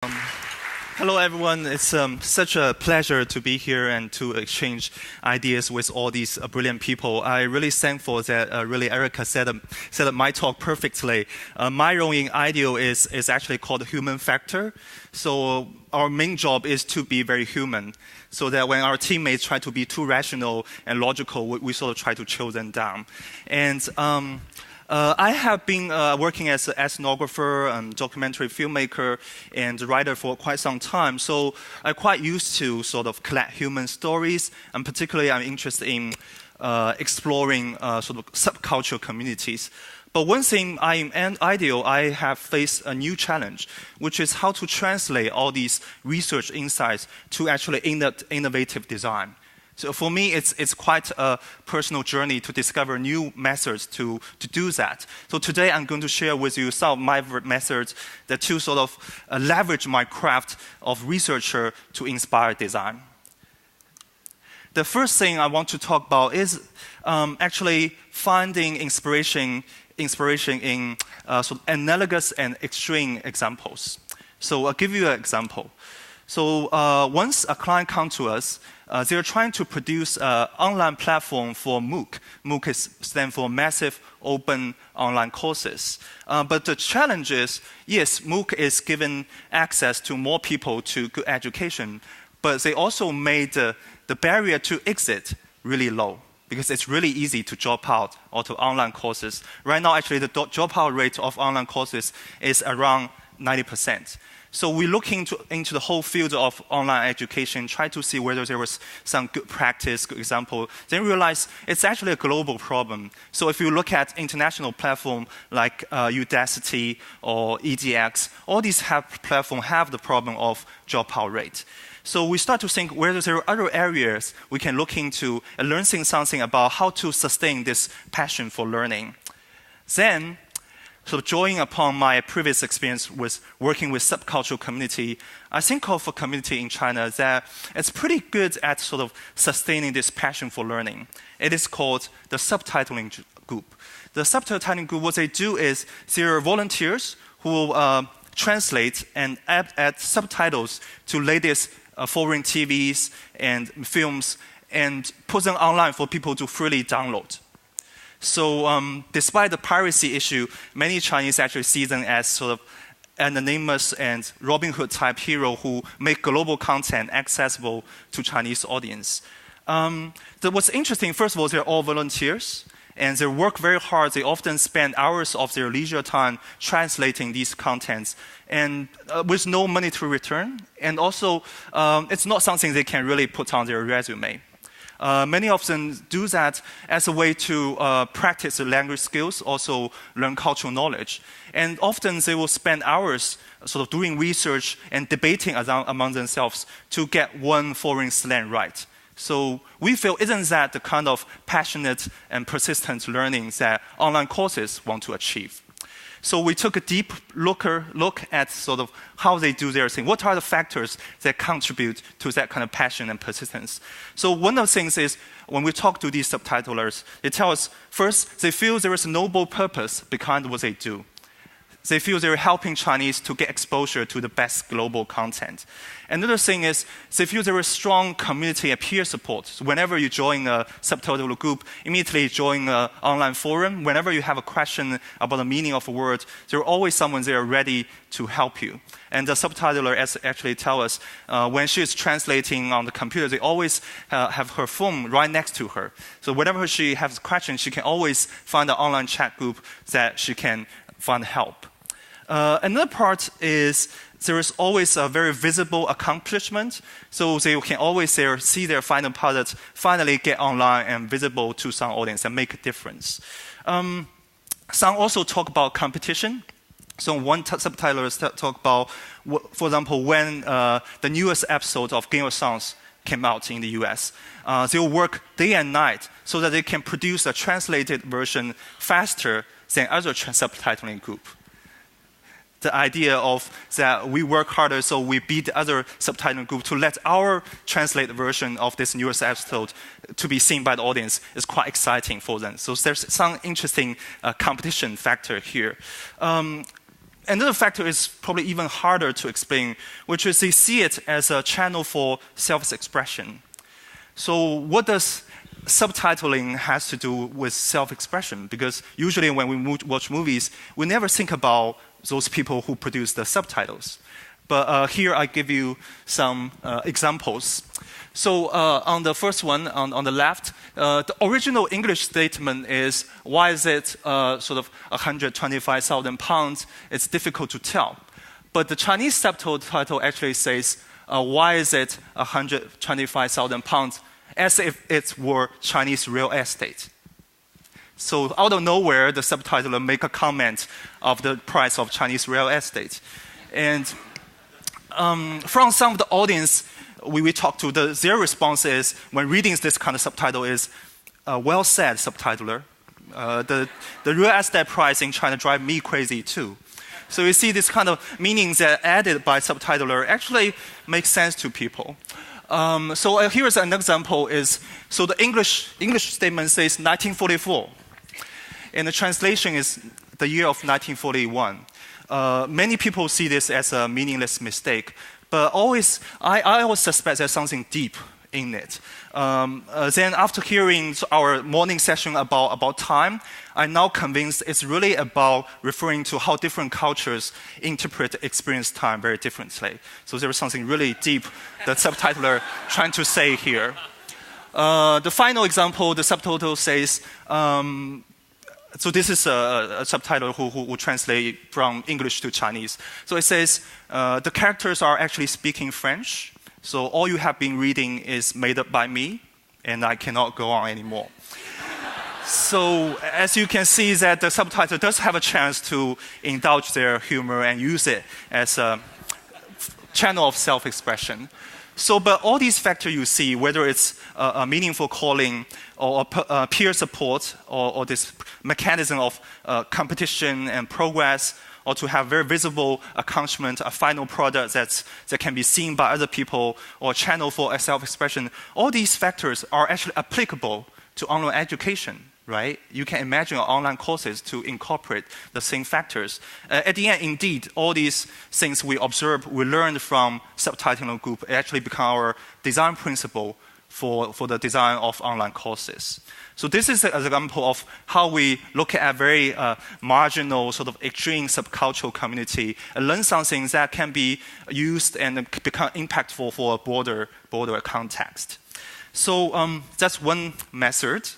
Hello, everyone. It's such a pleasure to be here and to exchange ideas with all these brilliant people. I'm really thankful that really Erica set up my talk perfectly. My rowing ideal is actually called the human factor. So our main job is to be very human, so that when our teammates try to be too rational and logical, we sort of try to chill them down. And I have been working as an ethnographer, documentary filmmaker, and writer for quite some time. So I'm quite used to sort of collect human stories, and particularly I'm interested in exploring sort of subcultural communities. But one thing I have faced a new challenge, which is how to translate all these research insights to actually innovative design. So for me, it's quite a personal journey to discover new methods to do that. So today I'm going to share with you some of my methods that to sort of leverage my craft of researcher to inspire design. The first thing I want to talk about is actually finding inspiration in sort of analogous and extreme examples. So I'll give you an example. So once a client comes to us, they're trying to produce an online platform for MOOC. MOOC stands for Massive Open Online Courses. But the challenge is, yes, MOOC is giving access to more people to good education, but they also made the barrier to exit really low, because it's really easy to drop out of online courses. Right now, actually, the dropout rate of online courses is around 90%. So we look into the whole field of online education, try to see whether there was some good practice, good example, then realize it's actually a global problem. So if you look at international platforms like Udacity or EDX, all these platforms have the problem of dropout rate. So we start to think whether there are other areas we can look into and learn something about how to sustain this passion for learning. Then, so drawing upon my previous experience with working with subcultural community, I think of a community in China that is pretty good at sort of sustaining this passion for learning. It is called the Subtitling group. The Subtitling group, what they do is there are volunteers who translate and add subtitles to latest foreign TVs and films and put them online for people to freely download. So despite the piracy issue, many Chinese actually see them as sort of anonymous and Robin Hood type hero who make global content accessible to Chinese audience. What's interesting, first of all, they're all volunteers, and they work very hard. They often spend hours of their leisure time translating these contents, and with no monetary return. And also, it's not something they can really put on their resume. Many of them do that as a way to practice the language skills, also learn cultural knowledge. And often they will spend hours sort of doing research and debating among themselves to get one foreign slang right. So we feel, isn't that the kind of passionate and persistent learning that online courses want to achieve? So we took a deep look at sort of how they do their thing. What are the factors that contribute to that kind of passion and persistence? So one of the things is, when we talk to these subtitlers, they tell us, first, they feel there is a noble purpose behind what they do. They feel they're helping Chinese to get exposure to the best global content. Another thing is, they feel there is strong community and peer support. So whenever you join a subtitle group, immediately join an online forum. Whenever you have a question about the meaning of a word, there's always someone there ready to help you. And the subtitler actually tell us, when she is translating on the computer, they always have her phone right next to her. So whenever she has a question, she can always find an online chat group that she can find help. Another part is there is always a very visible accomplishment, so they can always see their final product finally get online and visible to some audience and make a difference. Some also talk about competition. So one subtitler talk about, for example, when the newest episode of Game of Thrones came out in the US. They'll work day and night so that they can produce a translated version faster than other subtitling group. The idea of that we work harder so we beat the other subtitling group to let our translated version of this newest episode to be seen by the audience is quite exciting for them. So there's some interesting competition factor here. Another factor is probably even harder to explain, which is they see it as a channel for self-expression. So what does subtitling has to do with self-expression? Because usually when we watch movies, we never think about those people who produce the subtitles. But here I give you some examples. So on the first one, on the left, the original English statement is, why is it sort of 125,000 pounds? It's difficult to tell. But the Chinese subtitle actually says, why is it 125,000 pounds? As if it were Chinese real estate. So out of nowhere, the subtitler make a comment of the price of Chinese real estate. And from some of the audience we talked to, their response is, when reading this kind of subtitle is, well said, subtitler. The real estate price in China drive me crazy too. So you see this kind of meanings that added by subtitler actually makes sense to people. So here's an example so the English statement says 1944. And the translation is the year of 1941. Many people see this as a meaningless mistake, but I always suspect there's something deep in it. Then after hearing our morning session about time, I'm now convinced it's really about referring to how different cultures interpret experience time very differently. So there is something really deep that subtitler trying to say here. The final example, the subtitle says, so this is a subtitle who translate from English to Chinese. So it says, the characters are actually speaking French. So all you have been reading is made up by me, and I cannot go on anymore. So as you can see that the subtitle does have a chance to indulge their humor and use it as a channel of self-expression. So, but all these factors you see, whether it's a meaningful calling or peer support or this mechanism of competition and progress, or to have very visible accomplishment, a final product that can be seen by other people, or a channel for self-expression, all these factors are actually applicable to online education, right? You can imagine online courses to incorporate the same factors. At the end, indeed, all these things we observe, we learned from subtitling group, actually become our design principle for the design of online courses. So this is an example of how we look at a very marginal, sort of extreme subcultural community and learn something that can be used and become impactful for a broader context. So that's one method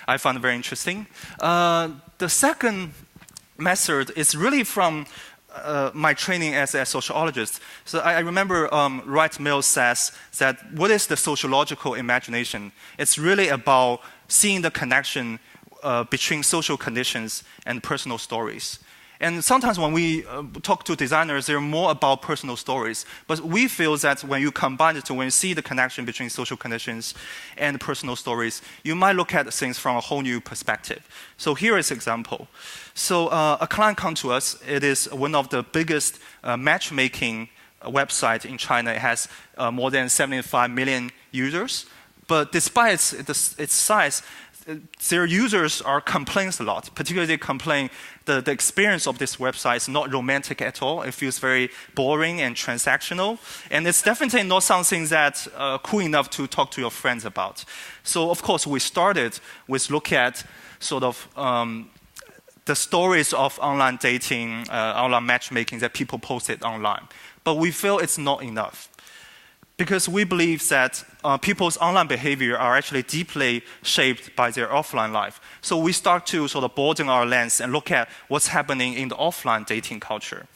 I found very interesting. The second method is really from my training as a sociologist. So I remember Wright Mills says that what is the sociological imagination? It's really about seeing the connection between social conditions and personal stories. And sometimes when we talk to designers, they're more about personal stories. But we feel that when you combine it, when you see the connection between social conditions and personal stories, you might look at things from a whole new perspective. So here is an example. So a client comes to us. It is one of the biggest matchmaking websites in China. It has more than 75 million users. But despite its size, their users are complaining a lot. Particularly, they complain the experience of this website is not romantic at all. It feels very boring and transactional. And it's definitely not something that's cool enough to talk to your friends about. So, of course, we started with look at sort of the stories of online dating, online matchmaking that people posted online. But we feel it's not enough. Because we believe that people's online behavior are actually deeply shaped by their offline life. So we start to sort of broaden our lens and look at what's happening in the offline dating culture.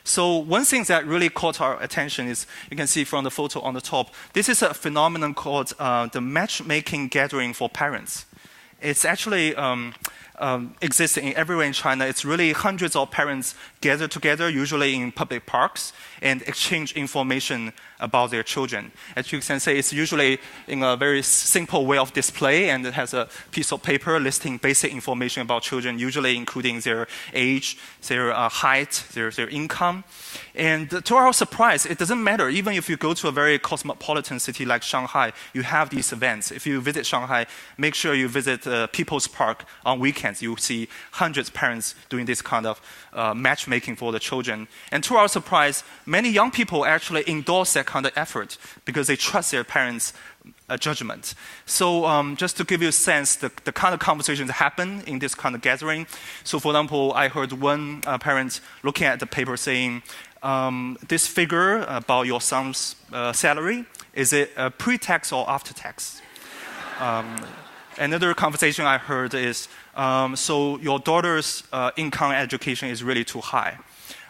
So one thing that really caught our attention is, you can see from the photo on the top, this is a phenomenon called the matchmaking gathering for parents. It's actually existing everywhere in China. It's really hundreds of parents gather together, usually in public parks, and exchange information about their children. As you can see, it's usually in a very simple way of display, and it has a piece of paper listing basic information about children, usually including their age, their height, their income. And to our surprise, it doesn't matter. Even if you go to a very cosmopolitan city like Shanghai, you have these events. If you visit Shanghai, make sure you visit People's Park on weekends weekends, you see hundreds of parents doing this kind of matchmaking for the children. And to our surprise, many young people actually endorse that kind of effort because they trust their parents' judgment. So just to give you a sense, the kind of conversations that happen in this kind of gathering. So for example, I heard one parent looking at the paper saying, this figure about your son's salary, is it pre-tax or after-tax? Another conversation I heard is, so your daughter's income and education is really too high.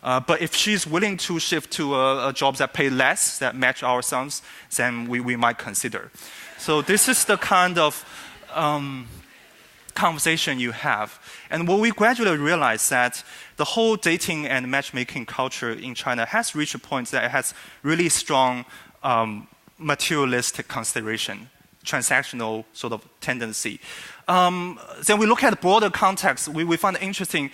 But if she's willing to shift to a job that pay less, that match our sons, then we might consider. So this is the kind of conversation you have. And what we gradually realize that the whole dating and matchmaking culture in China has reached a point that it has really strong materialistic consideration, transactional sort of tendency. Then we look at the broader context, we find it interesting.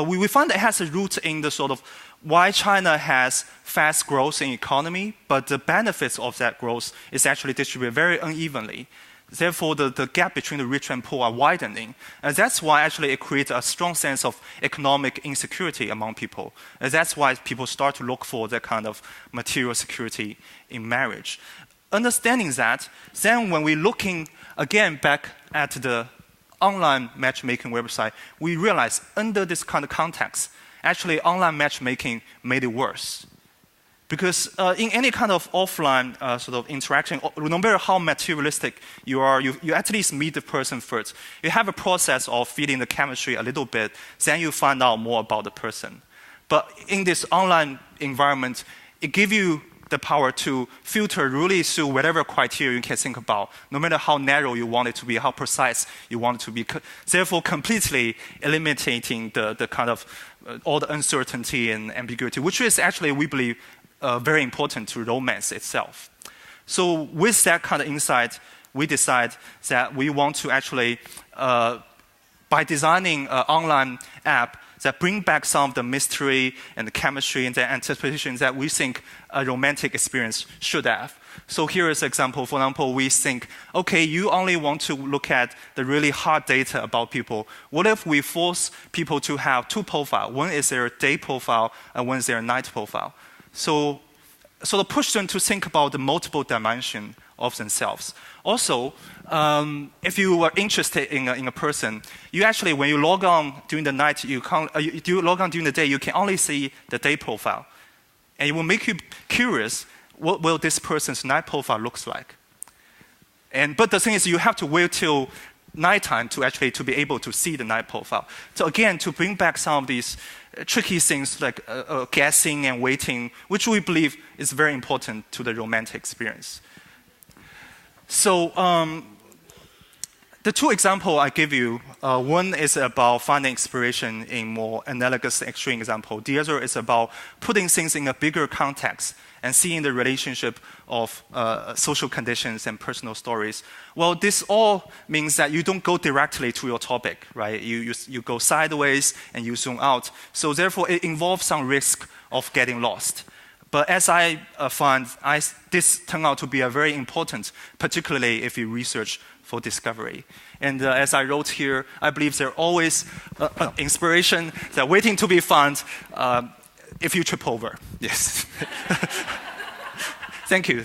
We find it has a root in the sort of why China has fast growth in economy, but the benefits of that growth is actually distributed very unevenly. Therefore, the gap between the rich and poor are widening. And that's why actually it creates a strong sense of economic insecurity among people. And that's why people start to look for that kind of material security in marriage. Understanding that, then when we're looking again back at the online matchmaking website, we realize under this kind of context, actually online matchmaking made it worse. Because in any kind of offline sort of interaction, no matter how materialistic you are, you at least meet the person first. You have a process of feeling the chemistry a little bit, then you find out more about the person. But in this online environment, it gives you the power to filter really through whatever criteria you can think about, no matter how narrow you want it to be, how precise you want it to be, therefore completely eliminating the kind of all the uncertainty and ambiguity, which is actually, we believe, very important to romance itself. So with that kind of insight, we decide that we want to actually, by designing an online app that bring back some of the mystery and the chemistry and the anticipation that we think a romantic experience should have. So here is an example. For example, we think, okay, you only want to look at the really hard data about people. What if we force people to have two profiles? One is their day profile and one is their night profile. So sort of push them to think about the multiple dimension of themselves. Also, if you are interested in a person, you actually, when you log on during the night, you log on during the day, you can only see the day profile. And it will make you curious, what will this person's night profile looks like? But the thing is, you have to wait till nighttime to be able to see the night profile. So again, to bring back some of these tricky things like guessing and waiting, which we believe is very important to the romantic experience. So the two examples I give you, one is about finding inspiration in more analogous extreme example. The other is about putting things in a bigger context and seeing the relationship of social conditions and personal stories. Well, this all means that you don't go directly to your topic, right? You go sideways and you zoom out. So therefore, it involves some risk of getting lost. But as I find, this turned out to be very important, particularly if you research for discovery. And as I wrote here, I believe there are always inspiration that waiting to be found if you trip over. Yes. Thank you.